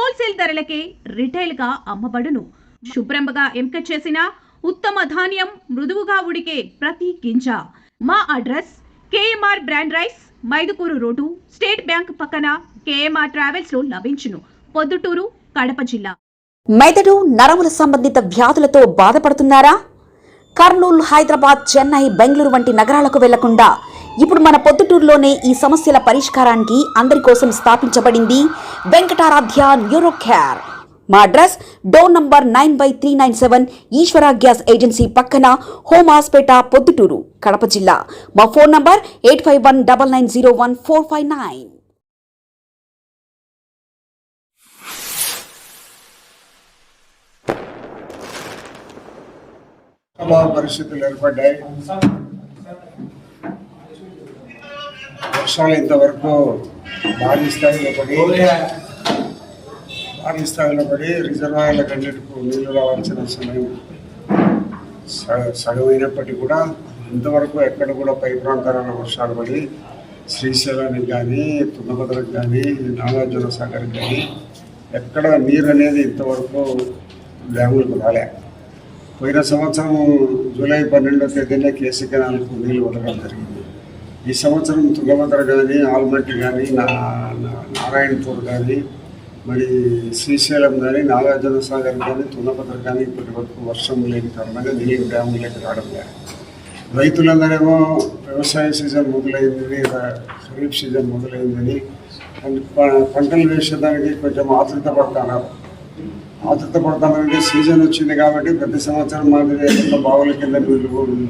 Wholesale ధరలకే retail గా అమ్మబడును. శుభ్రంగా ఎంపిక చేసిన ఉత్తమ ధాన్యం మృదువుగా ఉడికే ప్రతి గింజ. మా address KMR brand rice, Mydukur road, state bank పక్కన, కేఎంఆర్ ట్రావెల్స్ లో లభించును. పొద్దుటూరు, కడప జిల్లా. మెదడు నరముల సంబంధిత వ్యాధులతో బాధపడుతున్నారా? కర్నూలు, హైదరాబాద్, చెన్నై, బెంగళూరు వంటి నగరాలకు వెళ్లకుండా ఇప్పుడు మన పొద్దుటూరులోనే ఈ సమస్యల పరిష్కారానికి అందరి కోసం స్థాపించబడింది వెంకటారాధ్య న్యూరో కేర్. మా అడ్రస్ డోర్ నంబర్ 9/397 ఈశ్వర గ్యాస్ ఏజెన్సీ పక్కన, హోమాస్పేట, పొద్దుటూరు, కడప జిల్లా. మా ఫోన్ నంబర్ 8519901459. పరిస్థితులు ఏర్పడ్డాయి. వర్షాలు ఇంతవరకు భారీ స్థాయిలో పడి రిజర్వాయర్ల కన్నిటికు నీళ్లు రావాల్సిన సమయం సగమైనప్పటికీ కూడా ఇంతవరకు ఎక్కడ కూడా పై ప్రాంతాలలో వర్షాలు పడి శ్రీశైలానికి కానీ, తుంగభద్రకు కానీ, నాగార్జున సాగర్కి కానీ ఎక్కడ నీరు అనేది ఇంతవరకు డ్యాములకు రాలే. పోయిన సంవత్సరం జూలై 12వ తేదీన కేసీ కెనాల్కు నీళ్లు వదలడం జరిగింది. ఈ సంవత్సరం తుంగభద్ర కానీ, ఆల్మట్టి కానీ, నారాయణపూర్ కానీ, మరి శ్రీశైలం కానీ, నాగార్జున సాగర్ కానీ, తుంగభద్ర కానీ ఇప్పటి వరకు వర్షం లేని కారణంగా నీళ్ళు డ్యాములకి రావడం లేదు. రైతులందరేమో వ్యవసాయ సీజన్ మొదలైందని, ఖరీఫ్ సీజన్ మొదలైందని పంటలు వేసేదానికి కొంచెం ఆతృత పడతానంటే సీజన్ వచ్చింది కాబట్టి ప్రతి సంవత్సరం మాదిరి బావుల కింద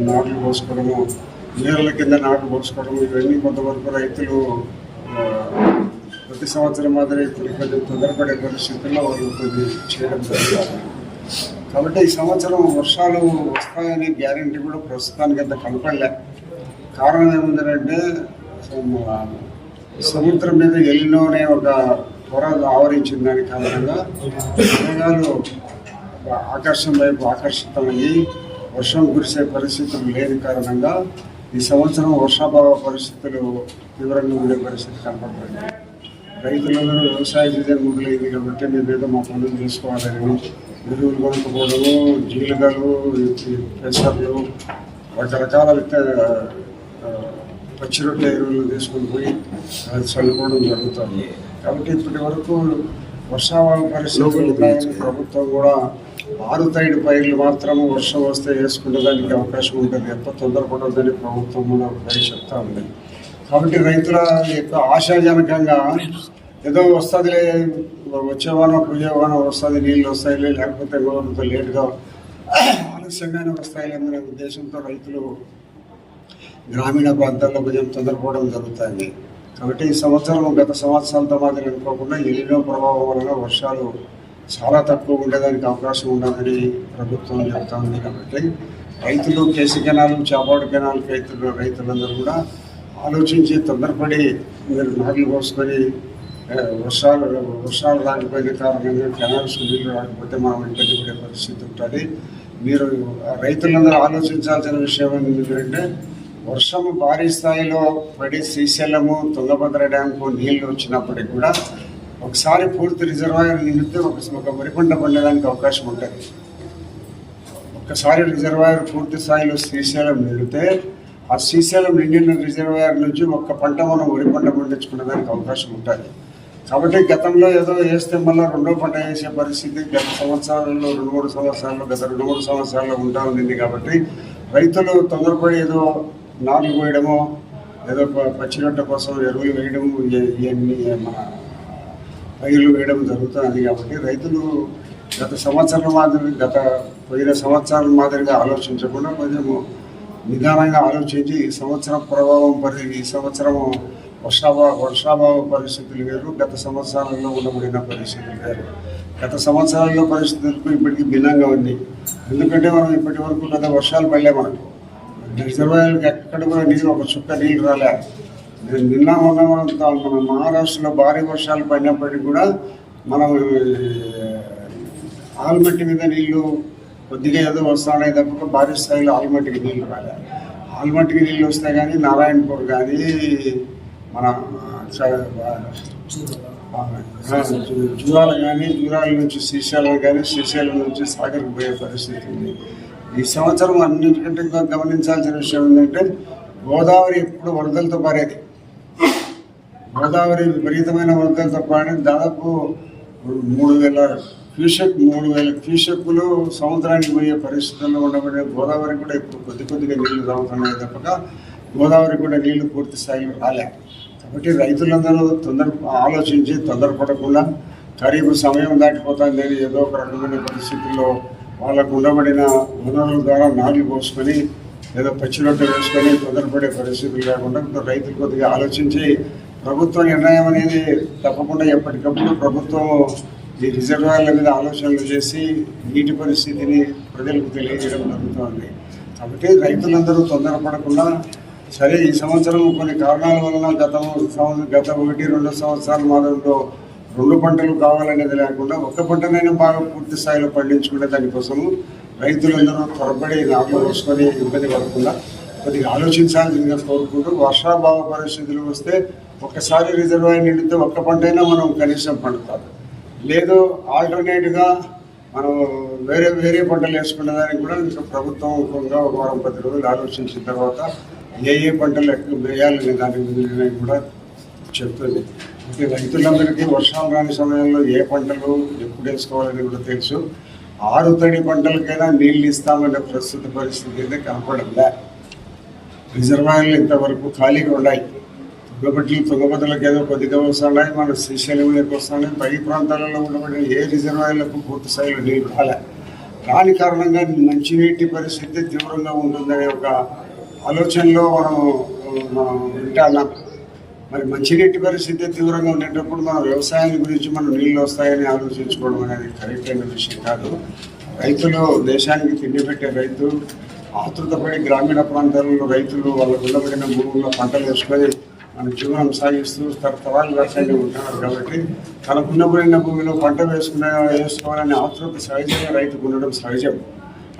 నాట్లు పోసుకోవడము, నీళ్ళ కింద నాట్లు పోసుకోవడము, ఇవన్నీ కొంతవరకు రైతులు ప్రతి సంవత్సరం మాదిరి కొంచెం తొందరపడే పరిస్థితుల్లో వాళ్ళు కొద్ది చేయడం జరుగుతుంది. కాబట్టి ఈ సంవత్సరం వర్షాలు వస్తాయనే గ్యారెంటీ కూడా ప్రస్తుతానికి అంత కనపడలే. కారణం ఏముందంటే సముద్రం మీద ఎల్లినో అనే ఒక త్వర ఆవరించిన దాని కారణంగా మేఘాలు ఆకాశం వైపు ఆకర్షితమయ్యి వర్షం కురిసే పరిస్థితులు లేని కారణంగా ఈ సంవత్సరం వర్షాభావ పరిస్థితులు తీవ్రంగా ఉండే పరిస్థితి కనపడుతుంది. రైతులందరూ వ్యవసాయ సీజన్ మొదలైంది కాబట్టి మేమేదో మా పనులు చేసుకోవాలని ఎరువులు కొనుక్కోవడము, జీలుగలు, పెసర్లు, రకరకాల పచ్చి రొట్టె ఎరువులు తీసుకొని పోయి చల్లుకోవడం జరుగుతుంది. కాబట్టి ఇప్పటి వరకు వర్షాభావ పరిస్థితులు ఉన్నాయని ప్రభుత్వం కూడా ఆరుతైడు పైర్లు మాత్రము వర్షం వస్తే వేసుకునే దానికి అవకాశం ఉంటుంది, ఎంత తొందరపడద్దని ప్రభుత్వం కూడా చెప్తా ఉంది. కాబట్టి రైతుల యొక్క ఆశాజనకంగా ఏదో వస్తుందిలే, వచ్చేవానో పూజేవానో వస్తుంది, నీళ్ళు వస్తాయిలే, లేకపోతే కొంత లేటుగా ఆలస్యంగానే వస్తాయిలే అనే ఉద్దేశంతో రైతులు గ్రామీణ ప్రాంతాల్లో కొంచెం తొందరపోవడం జరుగుతుంది. కాబట్టి ఈ సంవత్సరం గత సంవత్సరాలతో మాదిరి అనుకోకుండా ఎలినో ప్రభావం వలన వర్షాలు చాలా తక్కువ ఉండేదానికి అవకాశం ఉండదని ప్రభుత్వం చెప్తా ఉంది. కాబట్టి రైతులు కేసీ కెనాలు, చాపాడు కెనాల్ రైతులందరూ కూడా ఆలోచించి తొందరపడి మీరు నాట్లు పోసుకొని వర్షాలు రాకపోయిన కారణంగా కెనాల్స్ నీళ్ళు రాకపోతే మనం ఇబ్బంది పడే పరిస్థితి ఉంటుంది. మీరు రైతులందరూ ఆలోచించాల్సిన విషయం ఏంటంటే వర్షము భారీ స్థాయిలో పడి శ్రీశైలము, తుంగభద్ర డ్యాంకు నీళ్లు వచ్చినప్పటికి కూడా ఒకసారి పూర్తి రిజర్వాయర్ నిండితే ఒక వరి పంట పండడానికి అవకాశం ఉంటుంది. ఒక్కసారి రిజర్వాయర్ పూర్తి స్థాయిలో శ్రీశైలం నిండితే ఆ శ్రీశైలం నిండిన రిజర్వాయర్ నుంచి ఒక్క పంట మనం వరి పంట పండించుకునేదానికి అవకాశం ఉంటుంది. కాబట్టి గతంలో ఏదో వేస్తే మళ్ళీ రెండో పంట వేసే పరిస్థితి గత 2-3 సంవత్సరాల్లో ఉంటా ఉంది. కాబట్టి రైతులు తొందరపడి ఏదో నాట్లు పోయడమో, ఏదో పచ్చిరొట్ట కోసం ఎరువులు వేయడము, ఇవన్నీ మన పైర్లు వేయడం జరుగుతుంది. కాబట్టి రైతులు పోయిన సంవత్సరాల మాదిరిగా ఆలోచించకుండా కొంచెము నిదానంగా ఆలోచించి ఈ సంవత్సరం ప్రభావం ఈ సంవత్సరము వర్షాభావ పరిస్థితులు వేరు, గత సంవత్సరాలలో ఉండబడిన పరిస్థితులు వేరు. గత సంవత్సరాల్లో పరిస్థితులకు ఇప్పటికీ భిన్నంగా ఉంది. ఎందుకంటే మనం ఇప్పటి వరకు పెద్ద వర్షాలు పడలే, మనకు రిజర్వాయర్కి ఎక్కడ కూడా నీళ్ళు ఒక చుక్క నీళ్ళు రాలే. నిన్న మన మహారాష్ట్రలో భారీ వర్షాలు పడినప్పటికీ కూడా మనం ఆల్మట్టి మీద నీళ్లు కొద్దిగా ఏదో వస్తున్నాయి తప్ప భారీ స్థాయిలో ఆల్మట్టికి నీళ్లు రాలే. ఆల్మట్టికి నీళ్ళు వస్తాయి కానీ నారాయణపూర్ కానీ మన జూరాల కానీ జూరాల నుంచి శ్రీశైలం కానీ శ్రీశైలం నుంచి సాగర్కి పోయే పరిస్థితి ఉంది. ఈ సంవత్సరం అన్నింటికంటే ఇంకా గమనించాల్సిన విషయం ఏంటంటే గోదావరి ఎప్పుడు వరదలతో పారేది. గోదావరి విపరీతమైన వరదలతో పారేది. దాదాపు 3,000 క్యూసెక్కులు సముద్రానికి పోయే పరిస్థితుల్లో ఉండబడే గోదావరి కూడా ఇప్పుడు కొద్దిగా నీళ్లు తాగుతున్నాయి తప్పక గోదావరి కూడా నీళ్లు పూర్తి స్థాయిలో రాలే. కాబట్టి రైతులందరూ ఆలోచించి తొందరపడకుండా ఖరీఫ్ సమయం దాటిపోతుందని ఏదో ఒక రకమైన పరిస్థితుల్లో వాళ్ళకు ఉండబడిన వనరుల ద్వారా నాట్లు పోసుకొని ఏదో పచ్చిరొట్టె వేసుకొని తొందరపడే పరిస్థితులు కాకుండా రైతులు కొద్దిగా ఆలోచించి ప్రభుత్వ నిర్ణయం అనేది తప్పకుండా ఎప్పటికప్పుడు ప్రభుత్వం ఈ రిజర్వాయర్ల మీద ఆలోచనలు చేసి నీటి పరిస్థితిని ప్రజలకు తెలియజేయడం జరుగుతుంది. కాబట్టి రైతులందరూ తొందరపడకుండా సరే ఈ సంవత్సరం కొన్ని కారణాల వలన గత 1-2 సంవత్సరాల మాత్రంలో 2 పంటలు కావాలనేది లేకుండా ఒక్క పంటనైనా బాగా పూర్తి స్థాయిలో పండించుకునే దానికోసము రైతులందరూ త్వరపడి నాట్లు వేసుకొని ఇబ్బంది పడకుండా కొద్దిగా ఆలోచించాల్సిందిగా కోరుకుంటూ వర్షాభావ పరిస్థితులు వస్తే ఒక్కసారి రిజర్వాయర్ నిండితే ఒక్క పంటైనా మనం కనీసం పండుతాం. లేదు ఆల్టర్నేట్గా మనం వేరే పంటలు వేసుకునే దానికి కూడా ఇంకా ప్రభుత్వం ఒక వారం 10 రోజులు ఆలోచించిన తర్వాత ఏ పంటలు ఎక్కువ వేయాలనే దాని నిర్ణయం కూడా చెప్తుంది. అయితే రైతులందరికీ వర్షాలు రాని సమయంలో ఏ పంటలు ఎప్పుడు వేసుకోవాలని కూడా తెలుసు. 6 తడి పంటలకైనా నీళ్ళు ఇస్తామనే ప్రస్తుత పరిస్థితి అయితే కనపడంలే. రిజర్వాయర్లు ఇంతవరకు ఖాళీగా ఉన్నాయి. తుంగభద్రలకు ఏదో కొద్దిగా వస్తున్నాయి, మన శ్రీశైలంలోకి వస్తున్నాయి. పై ప్రాంతాలలో ఉండబడిన ఏ రిజర్వాయర్లకు పూర్తి స్థాయిలో నీళ్ళు రాలే. దాని కారణంగా మంచినీటి పరిస్థితి తీవ్రంగా ఉంటుందనే ఒక ఆలోచనలో మనం వింటున్నాం. మరి మంచినీటి పరిస్థితి తీవ్రంగా ఉండేటప్పుడు మన వ్యవసాయం గురించి మనం నీళ్ళు వస్తాయని ఆలోచించుకోవడం అనేది కరెక్ట్ అయిన విషయం కాదు. రైతులు దేశానికి తిండి పెట్టే రైతు ఆతృతపడి గ్రామీణ ప్రాంతాలలో రైతులు వాళ్ళకు ఉండబడిన భూముల్లో పంటలు వేసుకొని మన జీవనం సాగిస్తూ తరతరాలు వ్యవసాయం ఉంటున్నారు. కాబట్టి తనకున్నబడిన భూమిలో పంట వేసుకోవాలని ఆతృత సహజంగా రైతుకు ఉండడం సహజం.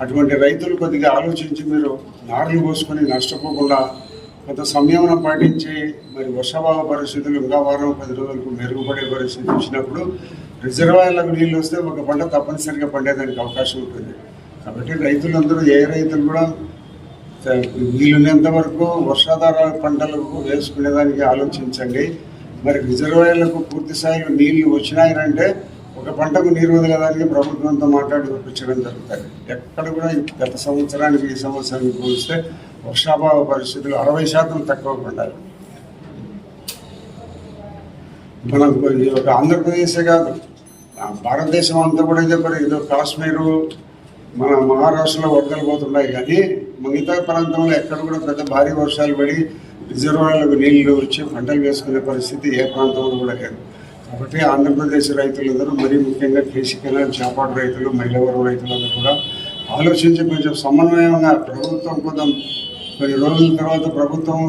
అటువంటి రైతులు కొద్దిగా ఆలోచించి మీరు నారులు పోసుకొని నష్టపోకుండా కొంత సంయమనం పాటించి మరి వర్షాభావ పరిస్థితులు ఇంకా 10 రోజులకు మెరుగుపడే పరిస్థితి వచ్చినప్పుడు రిజర్వాయర్లకు నీళ్ళు వస్తే ఒక పంట తప్పనిసరిగా పండేదానికి అవకాశం ఉంటుంది. కాబట్టి రైతులందరూ ఏ రైతులు కూడా వీలున్నంత వరకు వర్షాధార పంటలకు వేసుకునేదానికి ఆలోచించండి. మరి రిజర్వాయర్లకు పూర్తి స్థాయిలో నీళ్లు వచ్చినాయంటే ఒక పంటకు నీరు వదిలేదానికి ప్రభుత్వంతో మాట్లాడి ఒప్పించడం జరుగుతుంది. ఎక్కడ కూడా గత సంవత్సరానికి ఈ సంవత్సరానికి పోలిస్తే వర్షాభావ పరిస్థితులు 60% తక్కువ పండాలి. మనం ఒక ఆంధ్రప్రదేశే కాదు భారతదేశం అంతా కూడా ఇదే పని. ఏదో కాశ్మీరు మన మహారాష్ట్రలో వరదలు పోతున్నాయి కానీ మిగతా ప్రాంతంలో ఎక్కడ కూడా పెద్ద భారీ వర్షాలు పడి రిజర్వాయర్లకు నీళ్లు వచ్చి పంటలు వేసుకునే పరిస్థితి ఏ ప్రాంతంలో కూడా లేదు. కాబట్టి ఆంధ్రప్రదేశ్ రైతులందరూ మరీ ముఖ్యంగా కేశికల చేపాటు రైతులు మైలవరం రైతులందరూ కూడా ఆలోచించి కొంచెం సమన్వయంగా ప్రభుత్వం కొన్ని రోజుల తర్వాత ప్రభుత్వం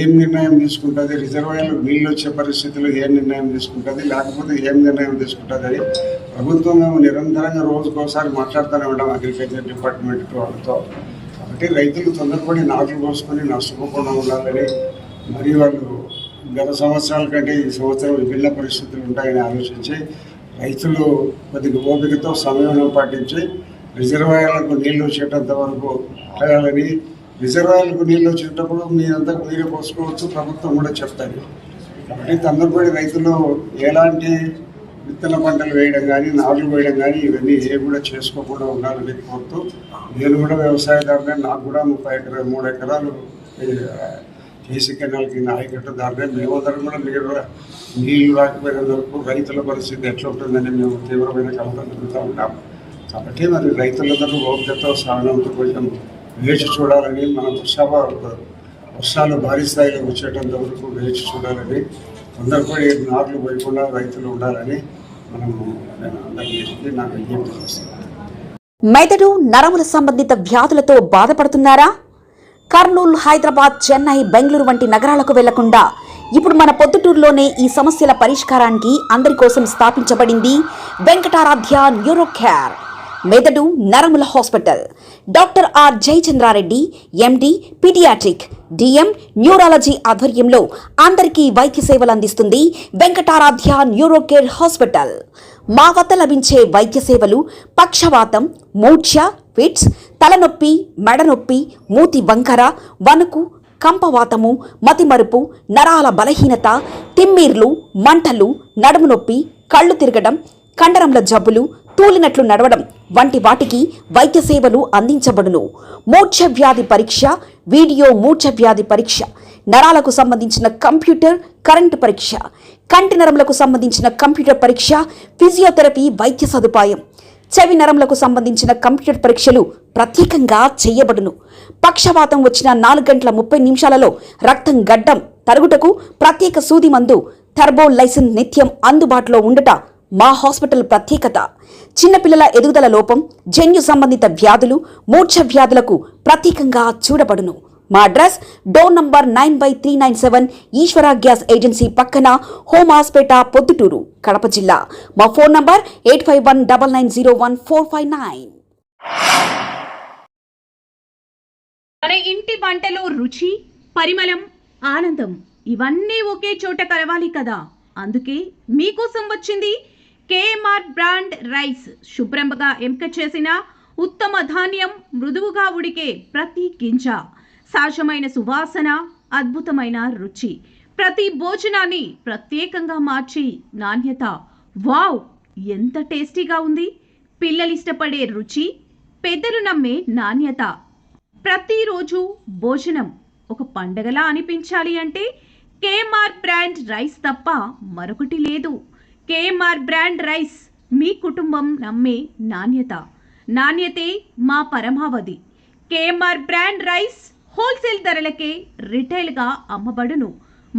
ఏం నిర్ణయం తీసుకుంటుంది, రిజర్వాయర్లకు నీళ్ళు వచ్చే పరిస్థితుల్లో ఏం నిర్ణయం తీసుకుంటుంది, లేకపోతే ఏం నిర్ణయం తీసుకుంటుంది అని ప్రభుత్వం మేము నిరంతరంగా రోజుకోసారి మాట్లాడుతూనే ఉంటాం అగ్రికల్చర్ డిపార్ట్మెంట్ వాళ్ళతో. కాబట్టి రైతులు తొందరపడి నాట్లు పోసుకొని నష్టపోకుండా ఉండాలని, మరియు వాళ్ళు గత సంవత్సరాల కంటే ఈ సంవత్సరం విభిన్న పరిస్థితులు ఉంటాయని ఆలోచించి రైతులు కొద్దిగా ఓపికతో సమయం పాటించి రిజర్వాయర్లకు నీళ్లు వచ్చేటంత వరకు ఆగాలని, రిజర్వాయర్లకు నీళ్ళు వచ్చేటప్పుడు మీరంతా మీరే పోసుకోవచ్చు, ప్రభుత్వం కూడా చెప్తారు. కాబట్టి తొందరపడి రైతులు ఎలాంటి విత్తన పంటలు వేయడం కానీ నారులు వేయడం కానీ ఇవన్నీ ఏ కూడా చేసుకోకుండా ఉండాలని కోరుతూ, నేను కూడా వ్యవసాయదారునే, నాకు కూడా 3 ఎకరాలు కేసీ కెనాల్ కింద ఆయకట్టుదారునే. మేమందరం కూడా నీళ్లు రాకపోయినంత వరకు రైతుల పరిస్థితి ఎట్లా ఉంటుందని మేము తీవ్రమైన కలతలు జరుగుతూ ఉంటాం. కాబట్టి మరి రైతులందరూ ఓపికతో సహనంతో కొంచెం వేచి చూడాలని, మన వర్షాలు భారీ స్థాయిలో వచ్చేటంత వరకు వేచి చూడాలని, తొందరపడి నార్లు పోయకుండా రైతులు ఉండాలని నేను అందరికీ నాకు విజ్ఞప్తి చేస్తున్నాను. మెదడు నరముల సంబంధిత వ్యాధులతో బాధపడుతున్నారా? కర్నూలు, హైదరాబాద్, చెన్నై, బెంగళూరు వంటి నగరాలకు వెళ్లకుండా ఇప్పుడు మన పొద్దుటూరులోనే ఈ సమస్యల పరిష్కారానికి అందరి కోసం స్థాపించబడింది వెంకటారాధ్య న్యూరో కేర్. మెదడు నరముల hospital, doctor R Jayachandra Reddy MD paediatric DM neurology ఆధ్వర్యంలో అందరికీ వైద్య సేవలు అందిస్తుంది వెంకటారాధ్య న్యూరోకేర్ హాస్పిటల్. మా వద్ద లభించే వైద్య సేవలు పక్షవాతం, మూర్ఛ, ఫిట్స్, తలనొప్పి, మెడనొప్పి, మూతి వంకర, వణుకు, కంపవాతము, మతిమరుపు, నరాల బలహీనత, తిమ్మిర్లు, మంటలు, నడుము నొప్పి, కళ్ళు తిరగడం, కండరంల జబ్బులు, తూలినట్లు నడవడం వంటి వాటికి వైద్య సేవలు అందించబడును. మూర్ఛ వ్యాధి పరీక్ష, వీడియో మూర్ఛ వ్యాధి పరీక్ష, నరాలకు సంబంధించిన కంప్యూటర్ కరెంటు పరీక్ష, కంటి నరములకు సంబంధించిన కంప్యూటర్ పరీక్ష, ఫిజియోథెరపీ వైద్య సదుపాయం, చెవి నరములకు సంబంధించిన కంప్యూటర్ పరీక్షలు ప్రత్యేకంగా చేయబడును. పక్షవాతం వచ్చిన 4 గంటల 30 నిమిషాలలో రక్తం గడ్డం తరుగుటకు ప్రత్యేక సూది మందు థర్బోలైసిన్ నిత్యం అందుబాటులో ఉండుట మా హాస్పిటల్ ప్రత్యేకత. చిన్నపిల్లల ఎదుగుదల లోపం, జన్యు సంబంధిత వ్యాధులు, మూర్ఛ వ్యాధులకు ప్రత్యేకంగా చూడబడును. మా అడ్రస్ డోర్ నంబర్ 9/397 ఈశ్వర గ్యాస్ ఏజెన్సీ పక్కన, హోమాస్పేట, పొద్దుటూరు, కడప జిల్లా. మా ఫోన్ నంబర్ 8519901459. మన ఇంటి వంటలో రుచి, పరిమళం, ఆనందం ఇవన్నీ ఒకే చోట కలవాలి కదా. అందుకే మీకోసం వచ్చింది కేఎంఆర్ బ్రాండ్ రైస్. శుభ్రంగా ఎంపిక చేసిన ఉత్తమ ధాన్యం, మృదువుగా ఉడికే ప్రతి గింజ, సహజమైన సువాసన, అద్భుతమైన రుచి, ప్రతి భోజనాన్ని ప్రత్యేకంగా మార్చి నాణ్యత. వావ్, ఎంత టేస్టీగా ఉంది! పిల్లలు ఇష్టపడే రుచి, పెద్దలు నమ్మే నాణ్యత. ప్రతిరోజు భోజనం ఒక పండగలా అనిపించాలి అంటే కేఎంఆర్ బ్రాండ్ రైస్ తప్ప మరొకటి లేదు. కేఎంఆర్ బ్రాండ్ రైస్ మీ కుటుంబం నమ్మే నాణ్యత. నాణ్యతే మా పరమావధి. కేఎంఆర్ బ్రాండ్ రైస్ హోల్సేల్ ధరలకే రిటైల్గా అమ్మబడును.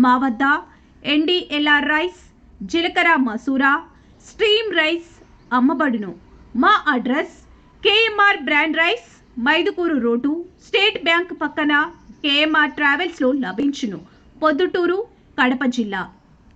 మా వద్ద ఎన్డీఎల్ఆర్ రైస్, జీలకర్ర మసూరా, స్ట్రీమ్ రైస్ అమ్మబడును. మా address KMR brand rice, Mydukur road, state bank పక్కన, కేఎంఆర్ ట్రావెల్స్లో లభించును. పొద్దుటూరు, కడప జిల్లా.